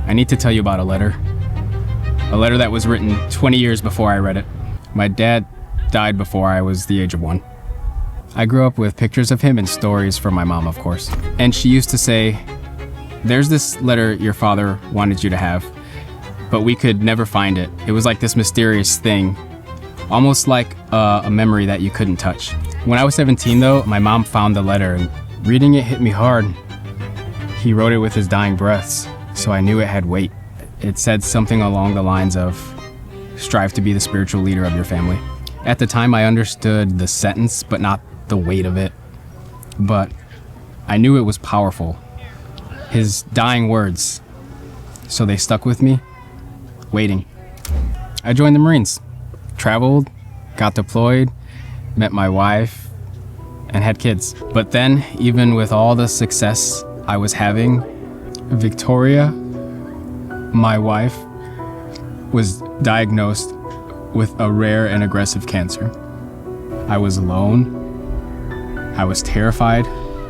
I need to tell you about a letter. A letter that was written 20 years before I read it. My dad died before I was the age of 1. I grew up with pictures of him and stories from my mom, of course. And she used to say, "There's this letter your father wanted you to have, but we could never find it. It was like this mysterious thing, almost like a memory that you couldn't touch." When I was 17 though, my mom found the letter and reading it hit me hard. He wrote it with his dying breaths, so I knew it had weight. It said something along the lines of, "Strive to be the spiritual leader of your family." At the time I understood the sentence, but not the weight of it. But I knew it was powerful. His dying words. So they stuck with me, waiting. I joined the Marines, traveled, got deployed, met my wife, and had kids. But then, even with all the success I was having, Victoria, my wife, was diagnosed with a rare and aggressive cancer. I was alone. I was terrified.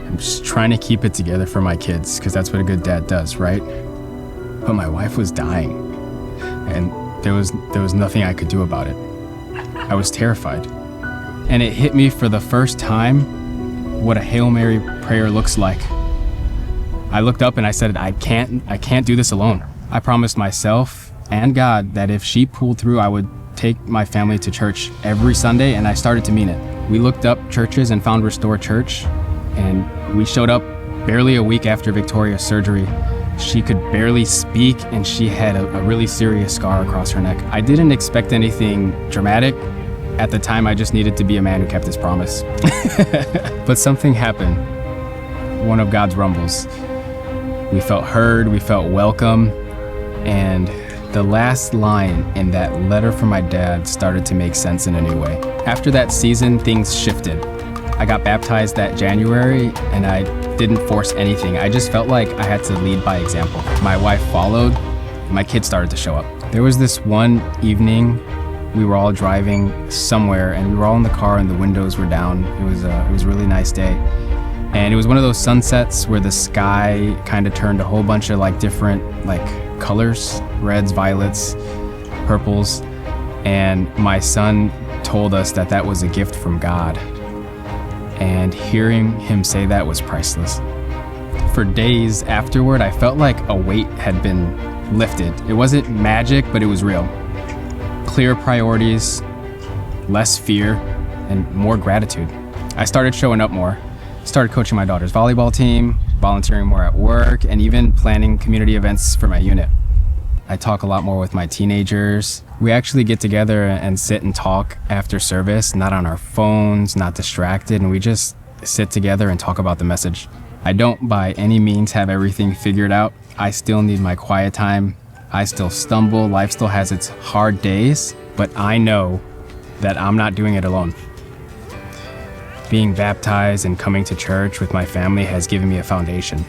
I'm just trying to keep it together for my kids, because that's what a good dad does, right? But my wife was dying, and there was nothing I could do about it. I was terrified. And it hit me for the first time what a Hail Mary prayer looks like. I looked up and I said, I can't do this alone. I promised myself and God that if she pulled through, I would take my family to church every Sunday, and I started to mean it. We looked up churches and found Restore Church, and we showed up barely a week after Victoria's surgery. She could barely speak, and she had a really serious scar across her neck. I didn't expect anything dramatic. At the time, I just needed to be a man who kept his promise. But something happened, one of God's rumbles. We felt heard, we felt welcome, and the last line in that letter from my dad started to make sense in a new way. After that season, things shifted. I got baptized that January, and I didn't force anything. I just felt like I had to lead by example. My wife followed, my kids started to show up. There was this one evening, we were all driving somewhere, and we were all in the car and the windows were down. It was a really nice day. And it was one of those sunsets where the sky kind of turned a whole bunch of different colors, reds, violets, purples. And my son told us that was a gift from God. And hearing him say that was priceless. For days afterward, I felt like a weight had been lifted. It wasn't magic, but it was real. Clear priorities, less fear, and more gratitude. I started showing up more, started coaching my daughter's volleyball team, volunteering more at work, and even planning community events for my unit. I talk a lot more with my teenagers. We actually get together and sit and talk after service, not on our phones, not distracted, and we just sit together and talk about the message. I don't by any means have everything figured out. I still need my quiet time. I still stumble, life still has its hard days, but I know that I'm not doing it alone. Being baptized and coming to church with my family has given me a foundation,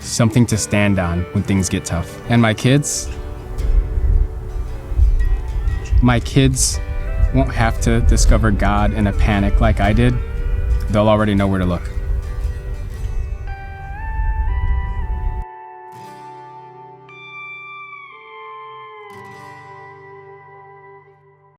something to stand on when things get tough. And my kids won't have to discover God in a panic like I did. They'll already know where to look.